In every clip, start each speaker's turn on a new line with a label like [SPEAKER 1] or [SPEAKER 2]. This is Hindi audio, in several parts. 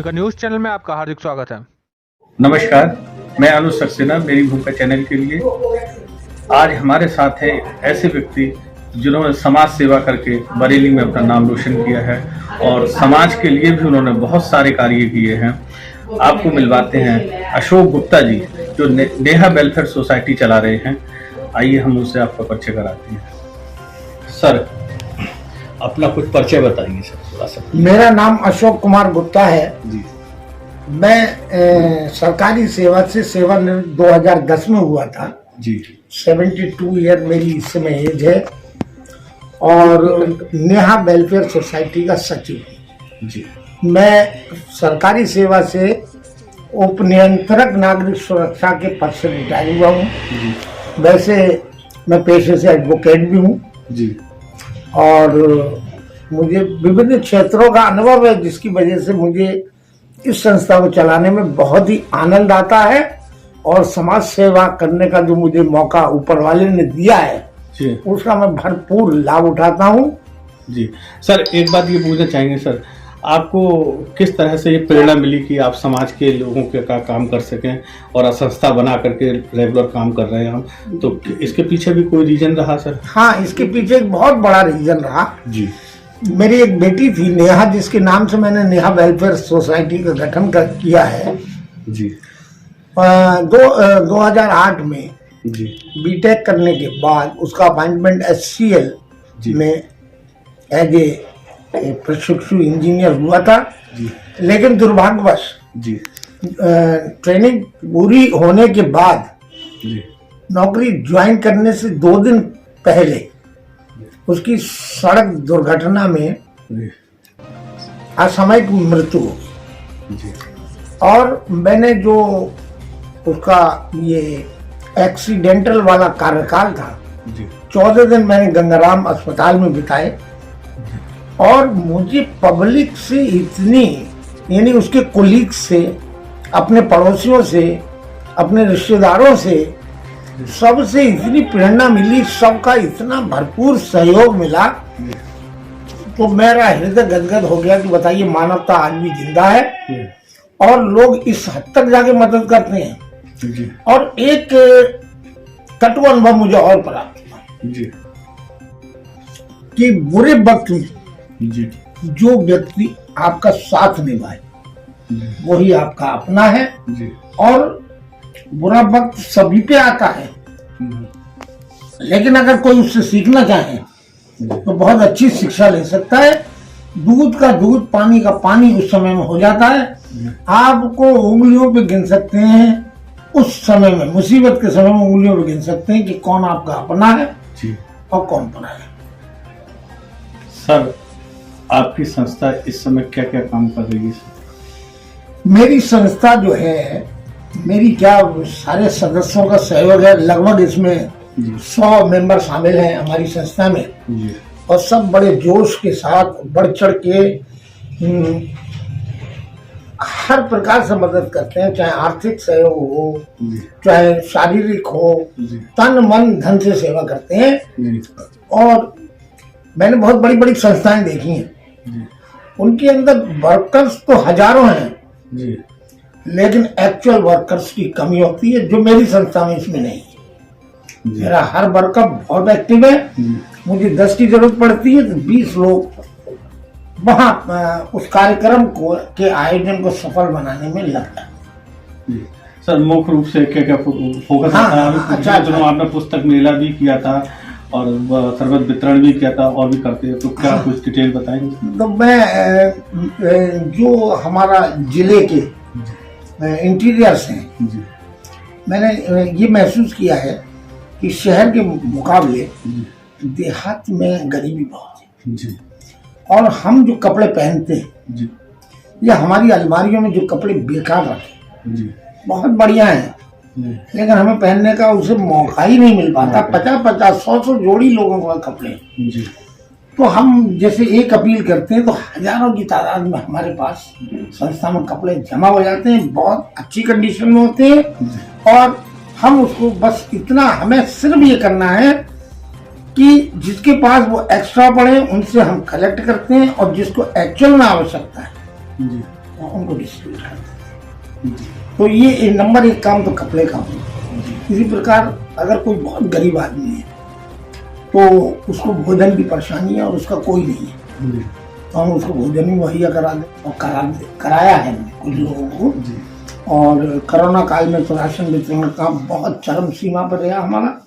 [SPEAKER 1] भूमिका न्यूज चैनल में आपका हार्दिक स्वागत है।
[SPEAKER 2] नमस्कार, मैं अनुज सक्सेना मेरी भूमिका चैनल के लिए। आज हमारे साथ है ऐसे व्यक्ति जिन्होंने समाज सेवा करके बरेली में अपना नाम रोशन किया है और समाज के लिए भी उन्होंने बहुत सारे कार्य किए हैं। आपको मिलवाते हैं अशोक गुप्ता जी, जो नेहा वेलफेयर सोसाइटी चला रहे हैं। आइए हम उनसे आपका परिचय कराते हैं। सर, अपना कुछ परिचय बताइए सर, थोड़ा सा।
[SPEAKER 3] मेरा नाम अशोक कुमार गुप्ता है
[SPEAKER 2] जी।
[SPEAKER 3] मैं सरकारी सेवा से सेवानिवृत्त 2010 में हुआ था
[SPEAKER 2] जी।
[SPEAKER 3] 72 ईयर मेरी इस समय एज है और नेहा वेलफेयर सोसाइटी का सचिव हूँ
[SPEAKER 2] जी।
[SPEAKER 3] मैं सरकारी सेवा से उप नियंत्रक नागरिक सुरक्षा के पद से रिटायर हुआ हूँ। वैसे मैं पेशे से एडवोकेट भी हूँ
[SPEAKER 2] जी।
[SPEAKER 3] और मुझे विभिन्न क्षेत्रों का अनुभव है, जिसकी वजह से मुझे इस संस्था को चलाने में बहुत ही आनंद आता है और समाज सेवा करने का जो मुझे मौका ऊपर वाले ने दिया है
[SPEAKER 2] जी।
[SPEAKER 3] उसका मैं भरपूर लाभ उठाता हूँ।
[SPEAKER 2] जी सर, एक बात ये पूछना चाहेंगे सर, आपको किस तरह से ये प्रेरणा मिली कि आप समाज के लोगों के का काम कर सकें और संस्था बना करके रेगुलर काम कर रहे हैं हम, तो इसके पीछे भी कोई रीजन रहा सर?
[SPEAKER 3] हाँ, इसके पीछे एक बहुत बड़ा रीजन रहा।
[SPEAKER 2] जी।
[SPEAKER 3] मेरी एक बेटी थी नेहा, जिसके नाम से मैंने नेहा वेलफेयर सोसाइटी का गठन किया है। जी। 2008 में
[SPEAKER 2] जी
[SPEAKER 3] बीटेक करने के बाद उसका अपॉइंटमेंट HCL में एज ए प्रशिक्षु इंजीनियर हुआ था।
[SPEAKER 2] जी।
[SPEAKER 3] लेकिन दुर्भाग्यवश
[SPEAKER 2] जी
[SPEAKER 3] ट्रेनिंग पूरी होने के बाद
[SPEAKER 2] जी
[SPEAKER 3] नौकरी ज्वाइन करने से 2 दिन पहले उसकी सड़क दुर्घटना में असामयिक मृत्यु हो गई। और मैंने जो उसका ये एक्सीडेंटल वाला कार्यकाल था, 14 दिन मैंने गंगाराम अस्पताल में बिताए और मुझे पब्लिक से इतनी, यानी उसके कोलीग्स से, अपने पड़ोसियों से, अपने रिश्तेदारों से, सबसे इतनी प्रेरणा मिली, सबका इतना भरपूर सहयोग मिला तो मेरा हृदय गदगद हो गया कि बताइए, मानवता आज भी जिंदा है और लोग इस हद तक जाके मदद करते हैं। और एक कटु अनुभव मुझे और प्राप्त हुआ कि बुरे वक्त में जो व्यक्ति आपका साथ निभाए वही आपका अपना है। और बुरा वक्त सभी पे आता है, लेकिन अगर कोई उससे सीखना चाहे तो बहुत अच्छी शिक्षा ले सकता है। दूध का दूध, पानी का पानी उस समय में हो जाता है। आपको उंगलियों पे गिन सकते हैं, उस समय में, मुसीबत के समय में उंगलियों पे गिन सकते हैं कि कौन आपका अपना है और कौन पराया है।
[SPEAKER 2] सर, आपकी संस्था इस समय क्या क्या काम कर रही है?
[SPEAKER 3] मेरी संस्था जो है, मेरी क्या सारे सदस्यों का सहयोग है। लगभग इसमें 100 मेंबर शामिल हैं हमारी संस्था में और सब बड़े जोश के साथ बढ़ चढ़ के हर प्रकार से मदद करते हैं, चाहे आर्थिक सहयोग हो, चाहे शारीरिक हो, तन मन धन से सेवा करते हैं। और मैंने बहुत बड़ी बड़ी संस्थाएं देखी हैं, उनके अंदर वर्कर्स तो हजारों हैं लेकिन एक्चुअल वर्कर्स की कमी होती है, जो मेरी संस्था में इसमें नहीं है। मेरा हर वर्कर बहुत एक्टिव है। मुझे 10 की जरूरत पड़ती है तो 20 लोग वहाँ उस कार्यक्रम को के आयोजन को सफल बनाने में लगता है।
[SPEAKER 2] सर, मुख्य रूप से क्या क्या फोकस था? अच्छा, आपने पुस्तक मेला भी किया था और शरबत वितरण भी किया था और भी करते हैं, तो क्या कुछ डिटेल बताएंगे?
[SPEAKER 3] तो मैं जो हमारा जिले के इंटीरियर्स हैं, मैंने ये महसूस किया है कि शहर के मुकाबले देहात में गरीबी बहुत है। और हम जो कपड़े पहनते हैं या हमारी अलमारियों में जो कपड़े बेकार रखे बहुत बढ़िया है, लेकिन हमें पहनने का उसे मौका ही नहीं मिल पाता। 50-50, 100 जोड़ी लोगों को कपड़े। तो हम जैसे एक अपील करते हैं तो हजारों की तादाद में हमारे पास संस्था में कपड़े जमा हो जाते हैं, बहुत अच्छी कंडीशन में होते हैं। और हम उसको बस इतना, हमें सिर्फ ये करना है कि जिसके पास वो एक्स्ट्रा पड़े उनसे हम कलेक्ट करते हैं और जिसको एक्चुअल में आवश्यकता है और उनको डिस्ट्रीब्यूट करते हैं। तो ये नंबर 1 काम तो कपड़े का होगा। इसी प्रकार अगर कोई बहुत गरीब आदमी है तो उसको भोजन की परेशानी है और उसका कोई नहीं है, तो हम उसको भोजन भी मुहैया करा दें और कराया है कुछ लोगों को। और कोरोना काल में तो राशन वितरण का बहुत चरम सीमा पर रहा हमारा।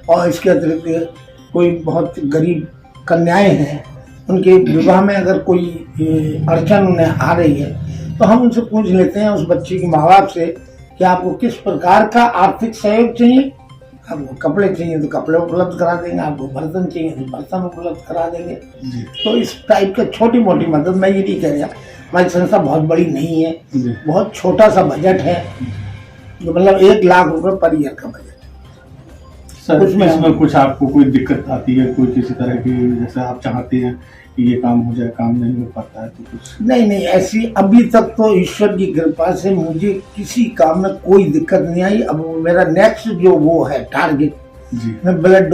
[SPEAKER 3] और इसके अतिरिक्त कोई बहुत गरीब कन्याएं हैं, उनके विवाह में अगर कोई अड़चन उन्हें आ रही है तो हम उनसे पूछ लेते हैं, उस बच्चे के माँ बाप से, कि आपको किस प्रकार का आर्थिक सहयोग चाहिए। आपको कपड़े चाहिए तो कपड़े उपलब्ध करा देंगे, आपको बर्तन चाहिए तो बर्तन उपलब्ध करा देंगे। तो इस टाइप का छोटी मोटी मदद, मैं ये नहीं कह रहा हमारी संस्था बहुत बड़ी नहीं है, बहुत छोटा सा बजट है, जो मतलब 1 लाख रुपए पर ईयर का बजट।
[SPEAKER 2] सर इसमें कुछ आपको कोई दिक्कत आती है, कोई किसी तरह की, जैसे आप चाहते हैं कि ये काम हो जाए, काम नहीं हो पाता है तो कुछ?
[SPEAKER 3] नहीं, ऐसी अभी तक तो ईश्वर की कृपा से मुझे किसी काम में कोई दिक्कत नहीं आई। अब मेरा नेक्स्ट जो वो है टारगेट, मैं ब्लड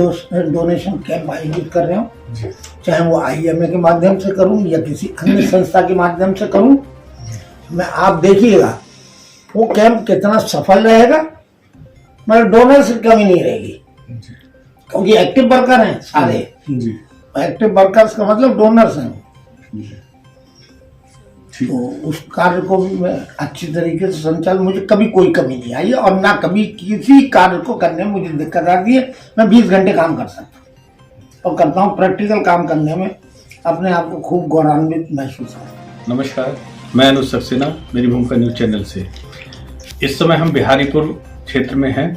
[SPEAKER 3] डोनेशन कैंप आयोजित कर रहा हूँ, चाहे वो IMA के माध्यम से करूँ या किसी अन्य संस्था के माध्यम से करूँ। मैं आप देखिएगा वो कैंप कितना सफल रहेगा, मतलब डोनर से कमी नहीं रहेगी, क्योंकि एक्टिव वर्कर हैं सारे। एक्टिव वर्कर्स का मतलब डोनर्स हैं। तो उस कार्य को भी मैं अच्छी तरीके से संचालन, मुझे कभी कोई कमी नहीं आई और ना कभी किसी कार्य को करने में मुझे दिक्कत आती है। मैं 20 घंटे काम कर सकता हूँ और करता हूँ। प्रैक्टिकल काम करने में अपने आप को खूब गौरवान्वित महसूस करता हूँ।
[SPEAKER 2] नमस्कार, मैं अनुज सक्सेना, मेरी भूमिका न्यूज चैनल से। इस समय हम बिहारीपुर क्षेत्र में हैं,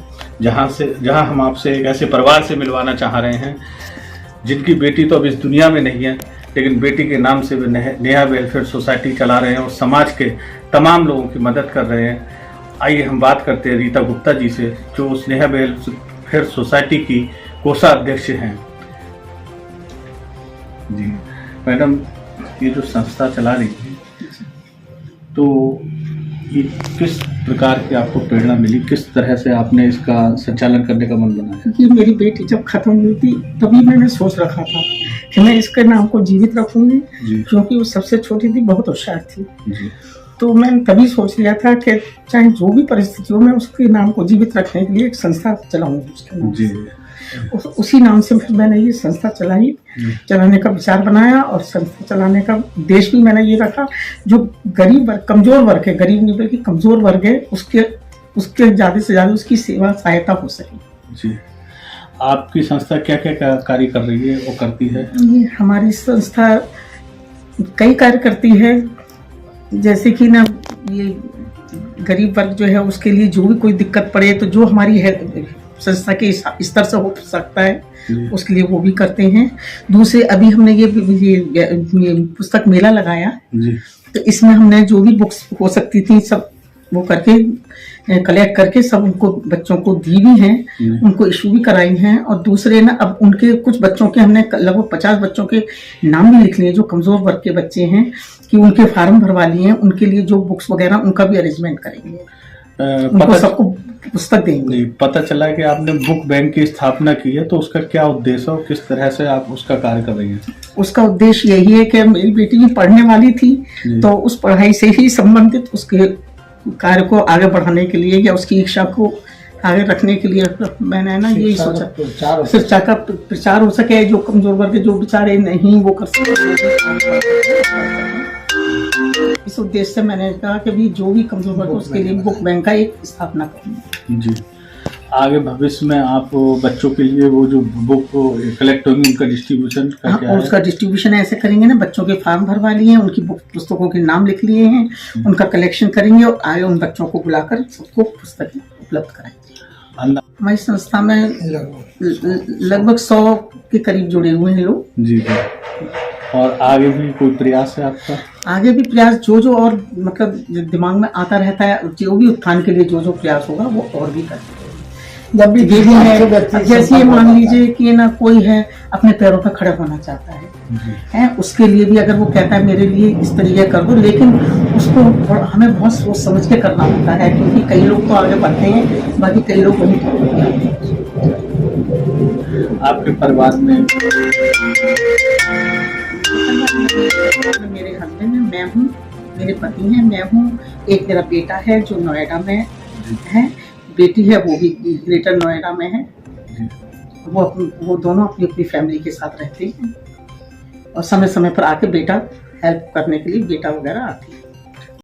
[SPEAKER 2] जहां हम आपसे एक ऐसे परिवार से मिलवाना चाह रहे हैं जिनकी बेटी तो अब इस दुनिया में नहीं है, लेकिन बेटी के नाम से वे नेहा वेलफेयर सोसाइटी चला रहे हैं और समाज के तमाम लोगों की मदद कर रहे हैं। आइए हम बात करते हैं रीता गुप्ता जी से, जो उस नेहा वेलफेयर सोसाइटी की कोषाध्यक्ष हैं। जी मैडम, ये जो संस्था चला रही है तो ये किस प्रकार की आपको प्रेरणा मिली, किस तरह से आपने इसका संचालन करने का मन बनाया?
[SPEAKER 4] कि मेरी बेटी जब खत्म हुई थी तभी मैंने सोच रखा था कि मैं इसके नाम को जीवित रखूंगी, क्योंकि वो सबसे छोटी थी, बहुत होशियार थी। तो मैंने तभी सोच लिया था कि चाहे जो भी परिस्थितियों में उसके नाम को जीवित रखने के लिए एक संस्था चलाऊंगी उसके नाम। उसी नाम से फिर मैंने ये संस्था चलाई, चलाने का विचार बनाया और संस्था चलाने का उद्देश्य भी मैंने ये रखा, जो गरीब वर्ग, कमजोर वर्ग है, गरीब नहीं बल्कि कमजोर वर्ग है, उसके ज्यादा से ज्यादा उसकी सेवा सहायता हो सके।
[SPEAKER 2] जी, आपकी संस्था क्या क्या कार्य कर रही है, वो करती है?
[SPEAKER 4] ये हमारी संस्था कई कार्य करती है, जैसे कि ना ये गरीब वर्ग जो है उसके लिए जो भी कोई दिक्कत पड़े तो जो हमारी है संस्था के स्तर से हो सकता है उसके लिए वो भी करते हैं। दूसरे अभी हमने ये पुस्तक मेला लगाया, तो इसमें हमने जो भी बुक्स हो सकती थी सब वो करके कलेक्ट करके सब उनको बच्चों को दी भी हैं, उनको इशू भी कराई हैं। और दूसरे ना अब उनके कुछ बच्चों के हमने लगभग 50 बच्चों के नाम भी लिख लिए जो कमजोर वर्ग के बच्चे हैं, कि उनके फार्म भरवा लिए हैं, उनके लिए जो बुक्स वगैरह उनका भी अरेंजमेंट करेंगे, उनको सबको पुस्तक देंगे।
[SPEAKER 2] पता चला कि आपने बुक बैंक की स्थापना की है, तो उसका क्या उद्देश्य और किस तरह से आप उसका कार्य कर रही हैं?
[SPEAKER 4] उसका उद्देश्य यही है कि मेरी बेटी भी पढ़ने वाली थी, तो उस पढ़ाई से ही संबंधित उसके कार्य को आगे बढ़ाने के लिए या उसकी इच्छा को आगे रखने के लिए मैंने ना यही सोचा, शिक्षा का प्रचार हो सके, जो कमजोर वर्ग जो बेचारे नहीं वो कर सके। इस उद्देश्य से मैंने कहा कि भी जो भी कमजोर वर्ग उसके लिए बुक बैंक का एक स्थापना करूँगी।
[SPEAKER 2] जी, आगे भविष्य में आप बच्चों के लिए वो जो बुक कलेक्ट होंगी उनका डिस्ट्रीब्यूशन का क्या है?
[SPEAKER 4] उसका डिस्ट्रीब्यूशन ऐसे करेंगे ना, बच्चों के फॉर्म भरवा लिए हैं, उनकी बुक पुस्तकों के नाम लिख लिए हैं, उनका कलेक्शन करेंगे और आगे उन बच्चों को बुलाकर सबको पुस्तकें उपलब्ध कराएंगे। हमारी संस्था में लगभग 100 के करीब जुड़े हुए हैं लोग।
[SPEAKER 2] जी, और आगे भी कोई प्रयास है आपका?
[SPEAKER 4] आगे भी प्रयास जो और मतलब दिमाग में आता रहता है, जो भी उत्थान के लिए जो प्रयास होगा वो और भी करते हैं। जब भी देवी है, जैसे ये मान लीजिए कि ना कोई है अपने पैरों पर खड़ा होना चाहता है, उसके लिए भी अगर वो कहता है मेरे लिए इस तरीके कर दो, लेकिन उसको हमें बहुत सोच समझ के करना होता है, क्योंकि कई लोग तो आगे बढ़ते हैं, बाकी कई लोग वहीं
[SPEAKER 2] आपके परिवार में?
[SPEAKER 4] मेरे हस्बैंड है, मैं हूँ, मेरे पति हैं, मैं हूँ, एक मेरा बेटा है जो नोएडा में है, बेटी है वो भी ग्रेटर नोएडा में है। वो दोनों अपनी अपनी फैमिली के साथ रहते हैं और समय समय पर आके बेटा हेल्प करने के लिए बेटा वगैरह आती है।